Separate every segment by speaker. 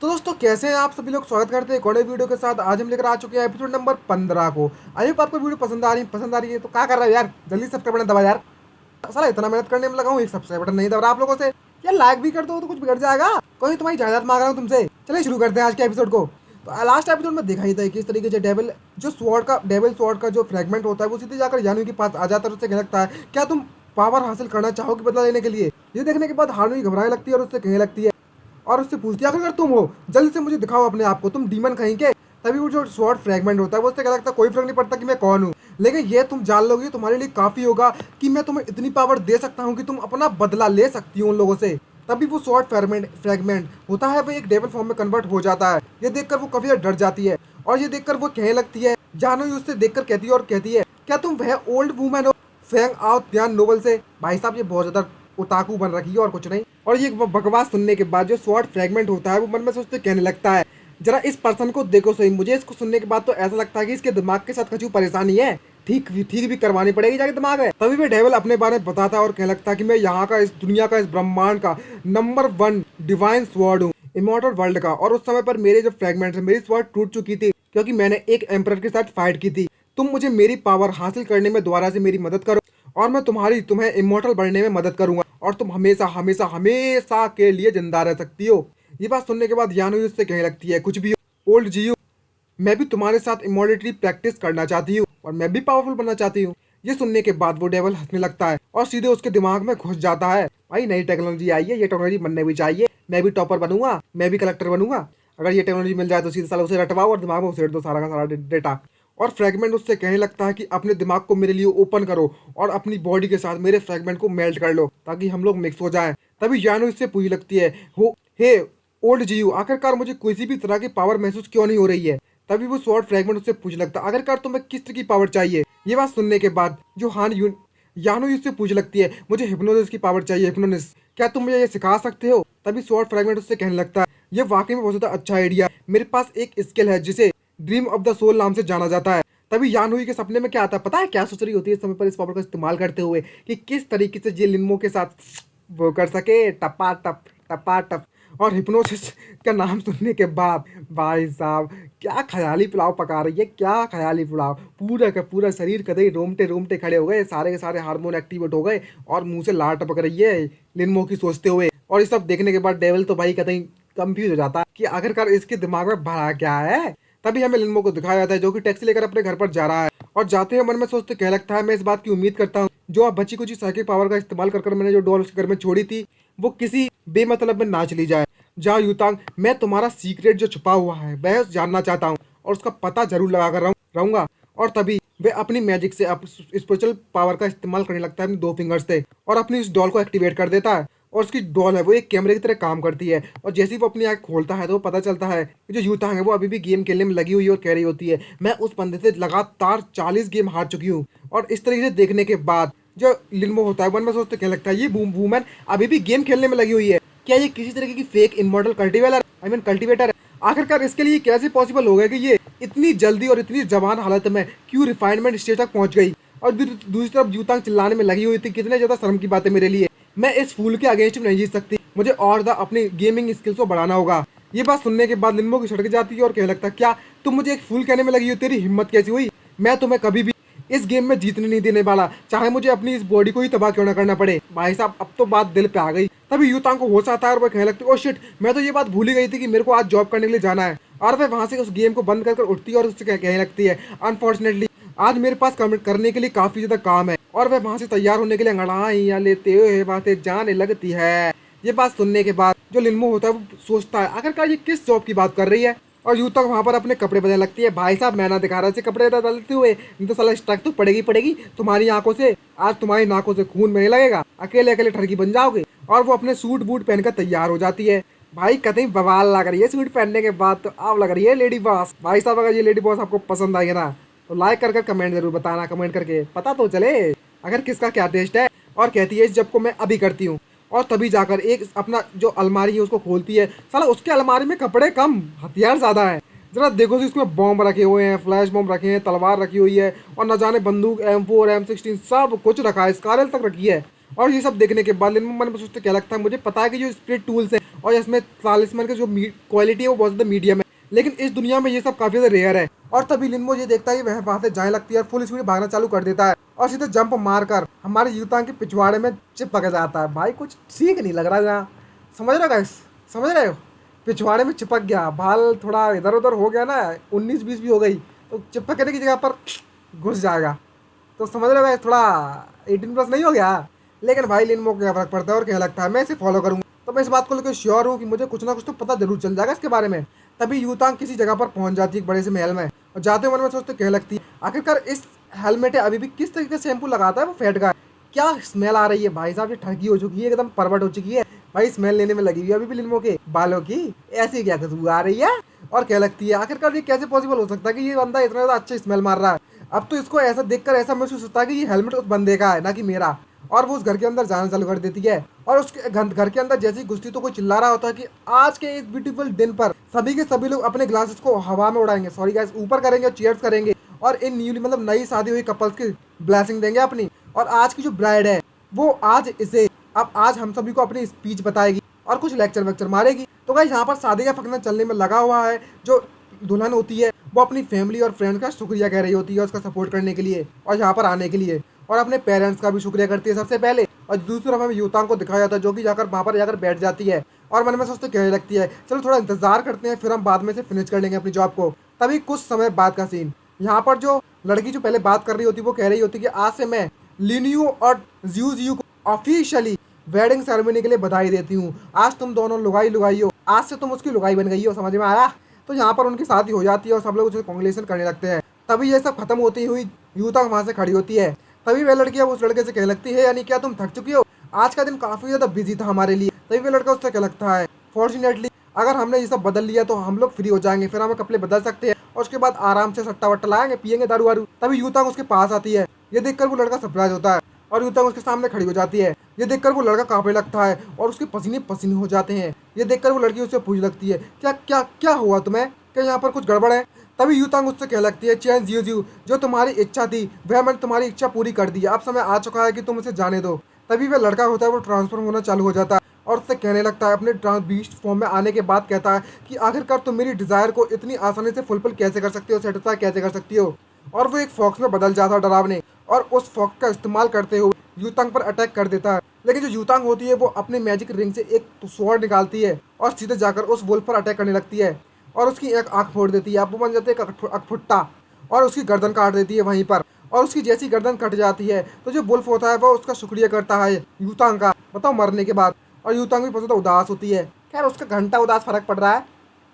Speaker 1: तो दोस्तों कैसे हैं आप सभी लोग। स्वागत करते हैं एक और नई वीडियो के साथ। आज हम लेकर आ चुके हैं एपिसोड नंबर 15 को। आई होप आपको वीडियो पसंद आ रही है तो क्या कर रहा है यार, जल्दी सब्सक्राइब बटन दबा यार। साला इतना मेहनत करने में लगा हूँ, एक सब्सक्राइब बटन नहीं दबा रहा आप लोगों से। यार लाइक भी कर दो तो कुछ बिगड़ जाएगा। कोई तुम्हारी जायदाद मांग रहा हूँ तुमसे। चलिए शुरू करते हैं आज के एपिसोड को। तो लास्ट एपिसोड में देखा ही था कि इस तरीके से डेविल स्वॉर्ड का जो फ्रेगमेंट होता है वो सीधे जाकर यानू के पास आ जाता है और उससे कहने लगता है क्या तुम पावर हासिल करना चाहोगे बदला लेने के लिए। ये देखने के बाद हानू घबराने लगती है और उससे कहने लगती है और उससे पूछती है अगर तुम हो जल्दी से मुझे दिखाओ अपने आप को, तुम डीमन कहीं के। तभी वो जो स्वॉर्ड फ्रेगमेंट होता है वो उससे क्या लगता है कोई फर्क नहीं पड़ता कि मैं कौन हूँ, लेकिन ये तुम जान लोगे तुम्हारे लिए काफ़ी होगा कि मैं तुम्हें इतनी पावर दे सकता हूँ कि तुम अपना बदला ले सकती हो उन लोगों से। तभी वो स्वॉर्ड फ्रेगमेंट होता है वो एक डेविल फॉर्म में कन्वर्ट हो जाता है। ये देखकर वो काफ़ी डर जाती है और ये देखकर वो कहने लगती है, जानवी उससे देखकर कहती है क्या तुम वह ओल्ड वूमेन हो फैंग आओ ध्यान नोबल से। भाई साहब ये बहुत ज़्यादा उताकू बन रखी है और कुछ नहीं। और ये बकवास सुनने के बाद जो स्वॉर्ड फ्रेगमेंट होता है वो मन में सोचते कहने लगता है जरा इस पर्सन को देखो सही, मुझे इसको सुनने के बाद तो ऐसा लगता है कि इसके दिमाग के साथ कुछ परेशानी है, ठीक भी करवानी पड़ेगी जाके दिमाग है। तभी भी डेविल अपने बारे में बताता है और कहने लगता है कि मैं यहाँ का, इस दुनिया का, इस ब्रह्मांड का नंबर 1 डिवाइन स्वॉर्ड हूँ, इमॉर्टल वर्ल्ड का। और उस समय पर मेरे जो फ्रेगमेंट्स है मेरी स्वॉर्ड टूट चुकी थी क्योंकि मैंने एक एम्परर के साथ फाइट की थी। तुम मुझे मेरी पावर हासिल करने में दोबारा से मेरी मदद करो और मैं तुम्हें इमॉर्टल बनने में मदद करूंगा और तुम हमेशा हमेशा हमेशा के लिए जिंदा रह सकती हो। ये बात सुनने के बाद यानू उससे कहने लगती है कुछ भी हो ओल्ड जीयू, मैं भी तुम्हारे साथ इमॉर्टलिटी प्रैक्टिस करना चाहती हूँ और मैं भी पावरफुल बनना चाहती हूँ। ये सुनने के बाद वो डेविल हंसने लगता है और सीधे उसके दिमाग में घुस जाता है भाई नई टेक्नोलॉजी आई है, ये टेक्नोलॉजी बनने भी चाहिए, मैं भी टॉपर बनूंगा, मैं भी कलेक्टर बनूंगा। अगर ये टेक्नोलॉजी मिल जाए तो सीधे साल उसे रटवाओ और दिमाग में उसेट दो सारा का सारा डेटा। और फ्रेगमेंट उससे कहने लगता है कि अपने दिमाग को मेरे लिए ओपन करो और अपनी बॉडी के साथ मेरे फ्रेगमेंट को मेल्ट कर लो ताकि हम लोग मिक्स हो जाएं। तभी यानो इससे पूछने लगती है हो हे ओल्ड जीयू, आखिरकार मुझे किसी भी तरह की पावर महसूस क्यों नहीं हो रही है। तभी वो स्वॉर्ड फ्रेगमेंट उससे पूछने लगता है आखिरकार तुम्हें किस तरह की पावर चाहिए। ये बात सुनने के बाद जो यानो उससे पूछने लगती है मुझे हिप्नोसिस की पावर चाहिए, हिप्नोसिस क्या तुम मुझे ये सिखा सकते हो। तभी स्वॉर्ड फ्रेगमेंट उससे कहने लगता है ये वाकई में बहुत ज़्यादा अच्छा आइडिया है, मेरे पास एक स्किल है जिसे ड्रीम ऑफ द सोल नाम से जाना जाता है। तभी यानहुई के सपने में क्या आता है पता है, क्या सोच रही होती है इस समय पर इस पावर का इस्तेमाल करते हुए कि किस तरीके से ये लिनमो के साथ वो कर सके टपा टप टपा टप। और हिप्नोसिस का नाम सुनने के बाद भाई साहब क्या ख्याली पुलाव पका रही है, क्या ख्याली पुलाव। पूरा का पूरा शरीर कदई रोमटे रोमटे खड़े हो गए, सारे के सारे हार्मोन एक्टिवेट हो गए और मुंह से लार टपक रही है लिनमो की सोचते हुए। और ये सब देखने के बाद डेविल तो भाई कतई कंफ्यूज हो जाता है कि आखिरकार इसके दिमाग में भरा क्या है। तभी हमें लिनमो को दिखाया जाता है जो कि टैक्सी लेकर अपने घर पर जा रहा है और जाते हुए मन में सोचते कह लगता है मैं इस बात की उम्मीद करता हूँ जो आप बची कुछ साइकिल पावर का इस्तेमाल कर मैंने जो डॉल उसके घर में छोड़ी थी वो किसी बेमतलब में ना चली जाए। जाओ यूतांग, मैं तुम्हारा सीक्रेट जो छुपा हुआ है वह जानना चाहता हूँ और उसका पता जरूर लगा कर रहूंगा। और तभी वे अपनी मैजिक से स्पिरिचुअल पावर का इस्तेमाल करने लगता है अपनी 2 फिंगर्स से और अपनी उस डॉल को एक्टिवेट कर देता है। और उसकी डॉल है वो एक कैमरे की तरह काम करती है और जैसे ही वो अपनी आँख खोलता है तो पता चलता है कि जो यूतांग है वो अभी भी गेम खेलने में लगी हुई है और कह रही होती है मैं उस बंदे से लगातार 40 गेम हार चुकी हूँ। और इस तरीके से देखने के बाद जो लिनमो होता है मन में सोचते क्या लगता है ये वूमन अभी भी गेम खेलने में लगी हुई है, क्या ये किसी तरीके की फेक इमॉर्टल कल्टीवेटर है। आखिरकार इसके लिए कैसे पॉसिबल हो गया कि ये इतनी जल्दी और इतनी जवान हालत में क्यों रिफाइनमेंट स्टेज तक पहुंच गई। और दूसरी तरफ जूतांग चिल्लाने में लगी हुई थी कितने ज्यादा शर्म की बात है मेरे लिए, मैं इस फूल के अगेंस्ट में नहीं जीत सकती, मुझे और अपनी गेमिंग स्किल्स को बढ़ाना होगा। ये बात सुनने के बाद लिनमो की सड़क जाती है और कहने लगता क्या तुम मुझे एक फूल कहने में लगी हो, तेरी हिम्मत कैसी हुई, मैं तुम्हें कभी भी इस गेम में जीतने नहीं देने वाला, चाहे मुझे अपनी इस बॉडी को ही तबाह क्यों ना करना पड़े। भाई साहब अब तो बात दिल पे आ गई। तभी यूतांग को होश आता है और वह कहने लगती है ओ शिट, मैं तो ये बात भूल ही गई थी कि मेरे को आज जॉब करने के लिए जाना है। और वह वहां से उस गेम को बंद कर उठती है और उससे कहने लगती है अनफॉर्चुनेटली आज मेरे पास करने के लिए काफी ज्यादा काम है। और वह वहां से तैयार होने के लिए अंगड़ाइयां लेते हुए बातें जाने लगती है। ये बात सुनने के बाद जो लिनमो होता है वो सोचता है आखिरकार ये किस जॉब की बात कर रही है। और यूं तक वहाँ पर अपने कपड़े बदलने लगती है। भाई साहब मैं ना दिखा रहा से कपड़े बदलते हुए, नहीं तो साला स्ट्राइक तो पड़ेगी तुम्हारी आंखों से, आज तुम्हारी नाकों से खून बहने लगेगा, अकेले अकेले ठरकी बन जाओगे। और वो अपने सूट बूट पहनकर तैयार हो जाती है। भाई कतई बवाल लग रही है सूट पहनने के बाद तो आप लग रही है लेडी बॉस। भाई साहब अगर ये लेडी बॉस आपको पसंद आई है ना तो लाइक कर कमेंट जरूर बताना, कमेंट करके पता तो चले अगर किसका क्या टेस्ट है। और कहती है इस जब को मैं अभी करती हूँ। और तभी जाकर एक अपना जो अलमारी है उसको खोलती है, साला उसके अलमारी में कपड़े कम हथियार ज्यादा है। जरा देखो जी उसमें बॉम्ब रखे हुए हैं, फ्लैश बॉम्ब रखे हैं, तलवार रखी हुई है और न जाने बंदूक M4 M16 सब कुछ रखा है, स्कारल तक रखी है। और ये सब देखने के बाद लिन मन में सोचते क्या लगता है, मुझे पता है कि जो स्पिरिट टूल्स है और इसमें तालिस्मन की जो क्वालिटी है वो बहुत ज़्यादा मीडियम है, लेकिन इस दुनिया में ये सब काफ़ी ज़्यादा रेयर है। और तभी लिनमो ये देखता है कि वह वहाँ से जाने लगती है और फुल स्पीड भागना चालू कर देता है और सीधे जंप मारकर हमारे युतांग के पिछवाड़े में चिपक जाता है। भाई कुछ ठीक नहीं लग रहा यहाँ, समझ रहे हो गाइस, समझ रहे हो? पिछवाड़े में चिपक गया, बाल थोड़ा इधर उधर हो गया ना, 19-20 भी हो गई तो चिपकने की जगह पर घुस जाएगा। तो समझ रहे हो गाइस, थोड़ा 18+ नहीं हो गया? लेकिन भाई लिनमो को क्या फर्क पड़ता है और क्या लगता है मैं इसे फॉलो करूँगा। तो मैं इस बात को लेकर श्योर हूँ कि मुझे कुछ ना कुछ तो पता जरूर चल जाएगा इसके बारे में। तभी यूतांग किसी जगह पर पहुंच जाती है, एक बड़े से महल में, और जाते मन में सोचते कह लगती है आखिरकार इस हेलमेट है अभी भी किस तरीके से शैम्पू लगाता है वो फेट का, क्या स्मेल आ रही है भाई साहब, ये ठगी हो चुकी है, एकदम परवट हो चुकी है भाई, स्मेल लेने में लगी हुई है अभी भी लिनमो के बालों की, ऐसी क्या खुशबू आ रही है। और कह लगती है आखिरकार ये कैसे पॉसिबल हो सकता है कि ये बंदा इतना ज़्यादा अच्छा स्मेल मार रहा है। अब तो इसको ऐसा देखकर ऐसा महसूस होता है कि ये हेलमेट उस बंदे का है ना कि मेरा। और वो उस घर के अंदर जाना चालू कर देती है और उसके घर के अंदर जैसे ही घुसती तो कोई चिल्ला रहा होता है कि आज के इस ब्यूटीफुल दिन पर सभी के सभी लोग अपने ग्लासेस को हवा में उड़ाएंगे, सॉरी गाइस, ऊपर करेंगे और चीयर्स करेंगे और इन न्यूली मतलब नई शादी हुई कपल्स की ब्लेसिंग देंगे अपनी। और आज की जो ब्राइड है वो आज हम सभी को अपनी स्पीच बताएगी और कुछ लेक्चर वेक्चर मारेगी। तो गाइस यहाँ पर शादी का फंक्शन चलने में लगा हुआ है। जो दुल्हन होती है वो अपनी फैमिली और फ्रेंड्स का शुक्रिया कह रही होती है उसका सपोर्ट करने के लिए और यहाँ पर आने के लिए, और अपने पेरेंट्स का भी शुक्रिया करती है सबसे पहले। और दूसरी तरफ हमें युतांग को दिखाया जाता है जो कि जाकर वहाँ पर जाकर बैठ जाती है और मन में सोचते कहने लगती है चलो थोड़ा इंतजार करते हैं, फिर हम बाद में से फिनिश कर लेंगे अपनी जॉब को। तभी कुछ समय बाद का सीन, यहाँ पर जो लड़की जो पहले बात कर रही होती है वो कह रही होती है कि आज से मैं लिनियो और जियो को ऑफिशियली वेडिंग सेरेमनी के लिए बधाई देती हूँ, आज तुम दोनों लुगाई लुगाई हो, आज से तुम उसकी लुगाई बन गई हो, समझ में आया? तो यहाँ पर उनकी शादी हो जाती है और सब लोग उसे कॉन्ग्रेचुलेशन करने लगते हैं। तभी ये सब खत्म होती हुई युतांग वहाँ से खड़ी होती है। तभी वह लड़की उस लड़के से कहने लगती है यानी क्या तुम थक चुकी हो, आज का दिन काफ़ी ज़्यादा बिजी था हमारे लिए। तभी वह लड़का उससे कहने लगता है फॉर्चुनेटली अगर हमने ये सब बदल लिया तो हम लोग फ्री हो जाएंगे, फिर हमें कपड़े बदल सकते हैं और उसके बाद आराम से सट्टा वट्टा लाएंगे, पियेंगे दारू वारू। तभी युतांग उसके पास आती है, ये देखकर वो लड़का सरप्राइज होता है और युतांग उसके सामने खड़ी हो जाती है। ये देखकर वो लड़का कांपने लगता है और उसके पसीने पसीने हो जाते हैं। ये देखकर वो लड़की उससे पूछ लगती है क्या क्या क्या हुआ तुम्हें, क्या यहाँ पर कुछ गड़बड़ है? तभी युतांग उससे कह लगती है चैन जियो जियो, जो तुम्हारी इच्छा थी वह मैंने तुम्हारी इच्छा पूरी कर दी है, अब समय आ चुका है कि तुम उसे जाने दो। तभी वह लड़का होता है वो ट्रांसफॉर्म होना चालू हो जाता है और उससे कहने लगता है अपने बीस्ट फॉर्म में आने के बाद कहता है कि आखिरकार तुम मेरी डिज़ायर को इतनी आसानी से फुलफिल कैसे कर सकती हो, सेटिस्फाई कैसे कर सकती हो। और वो एक फॉक्स में बदल जाता है डरावने और उस फॉक्स का इस्तेमाल करते हुए युतांग पर अटैक कर देता है। लेकिन जो युतांग होती है वो अपने मैजिक रिंग से एक स्वॉर्ड निकालती है और सीधे जाकर उस वुल्फ पर अटैक करने लगती है और उसकी एक आँख फोड़ देती है। अब वो बन जाते हैं अकफुट्टा और उसकी गर्दन काट देती है वहीं पर। और उसकी जैसी गर्दन कट जाती है तो जो वुल्फ होता है वो उसका शुक्रिया करता है युतांग का, बताओ मरने के बाद। और युतांग भी बहुत ज़्यादा उदास होती है, खैर उसका घंटा उदास फर्क पड़ रहा है,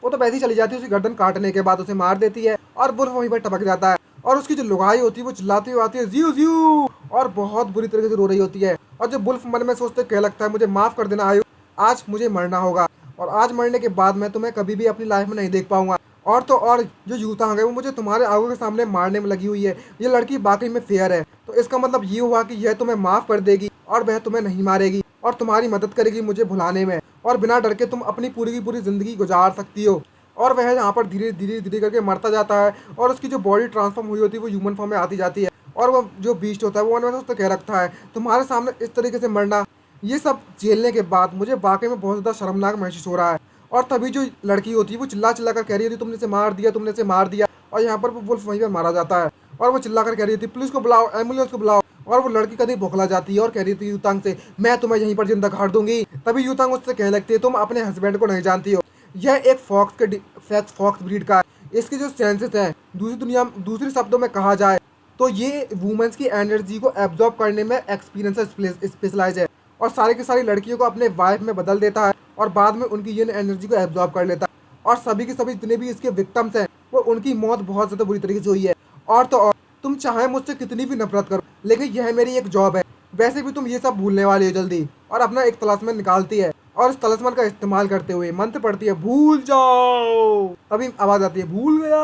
Speaker 1: वो तो वैसे ही चली जाती है, उसकी गर्दन काटने के बाद उसे मार देती है और वुल्फ वहीं पर टपक जाता है। और उसकी जो लुगाई होती है वो चिल्लाती हुई आती है जियो जियो और बहुत बुरी तरीके से रो रही होती है। और जब वुल्फ मन में सोचते कह लगता है मुझे माफ़ कर देना आयु, आज मुझे मरना होगा और आज मरने के बाद मैं तुम्हें कभी भी अपनी लाइफ में नहीं देख पाऊंगा। और तो और जो युतांग है वो मुझे तुम्हारे आंखों के सामने मारने में लगी हुई है, ये लड़की वाकई में फेयर है। तो इसका मतलब ये हुआ कि यह तुम्हें माफ़ कर देगी और वह तुम्हें नहीं मारेगी और तुम्हारी मदद करेगी मुझे भुलाने में, और बिना डर के तुम अपनी पूरी की पूरी ज़िंदगी गुजार सकती हो। और वह यहाँ पर धीरे धीरे धीरे करके मरता जाता है और उसकी जो बॉडी ट्रांसफॉर्म हुई होती है वो ह्यूमन फॉर्म में आती जाती है। और वो जो बीस्ट होता है वो उनमें उसको कह रखता है तुम्हारे सामने इस तरीके से मरना, ये सब झेलने के बाद मुझे वाकई में बहुत ज़्यादा शर्मनाक महसूस हो रहा है। और तभी जो लड़की होती है वो चिल्ला चिल्ला कर कह रही होती तुमने इसे मार दिया, तुमने इसे मार दिया। और यहाँ पर वो वुल्फ वहीं पर मारा जाता है और वो चिल्ला कर कह रही थी पुलिस को बुलाओ, एम्बुलेंस को बुलाओ। और वो लड़की कहीं बौखला जाती है और कह रही थी युतांग से मैं तुम्हें यहीं पर जिंदा गाड़ दूंगी। तभी युतांग उससे कहने लगती है तुम अपने हस्बैंड को नहीं जानती हो, यह एक फॉक्स ब्रीड का है, इसके जो सेंसेस हैं दूसरे शब्दों में कहा जाए तो ये वुमेन्स की एनर्जी को एब्जॉर्ब करने में एक्सपीरियंस स्पेशलाइज है और सारी की सारी लड़कियों को अपने वाइफ में बदल देता है और बाद में उनकी ये एनर्जी को एब्जॉर्ब कर लेता है। और सभी के सभी जितने भी इसके विक्टिम्स हैं वो उनकी मौत बहुत ज़्यादा बुरी तरीके से हुई है। और तो और तुम चाहे मुझसे कितनी भी नफरत करो लेकिन यह मेरी एक जॉब है, वैसे भी तुम ये सब भूलने वाली हो जल्दी। और अपना एक तलास्मन निकालती है और इस तलिस्मान का इस्तेमाल करते हुए मंत्र पढ़ती है भूल जाओ, तभी आवाज़ आती है भूल गया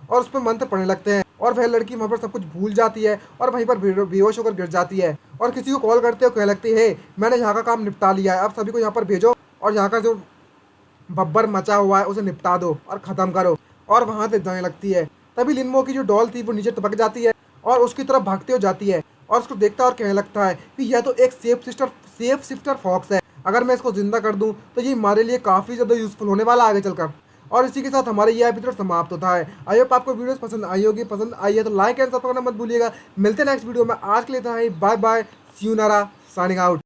Speaker 1: और उस पर मंत्र पढ़ने लगते हैं और वह लड़की वहाँ पर सब कुछ भूल जाती है और वहीं पर बेहोश होकर गिर जाती है। और किसी को कॉल करते हुए कह लगती है मैंने यहाँ का काम निपटा लिया है, अब सभी को यहाँ पर भेजो और यहाँ का जो बब्बर मचा हुआ है उसे निपटा दो और ख़त्म करो। और वहाँ से जाने लगती है। तभी लिनमो की जो डॉल थी वो नीचे टपक जाती है और उसकी तरफ भागते हो जाती है और उसको देखता है और कहने लगता है कि यह तो एक सेफ शिफ्टर फॉक्स है, अगर मैं इसको जिंदा कर दूं तो ये हमारे लिए काफ़ी ज़्यादा यूजफुल होने वाला आगे चलकर। और इसी के साथ हमारे ये एपिसोड समाप्त होता है। आई होप आपको वीडियोस पसंद आई होगी, पसंद आई है तो लाइक एंड सब्सक्राइब करना मत भूलिएगा। मिलते हैं नेक्स्ट वीडियो में, आज के लिए था बाय बाय, सी यू नारा, साइनिंग आउट।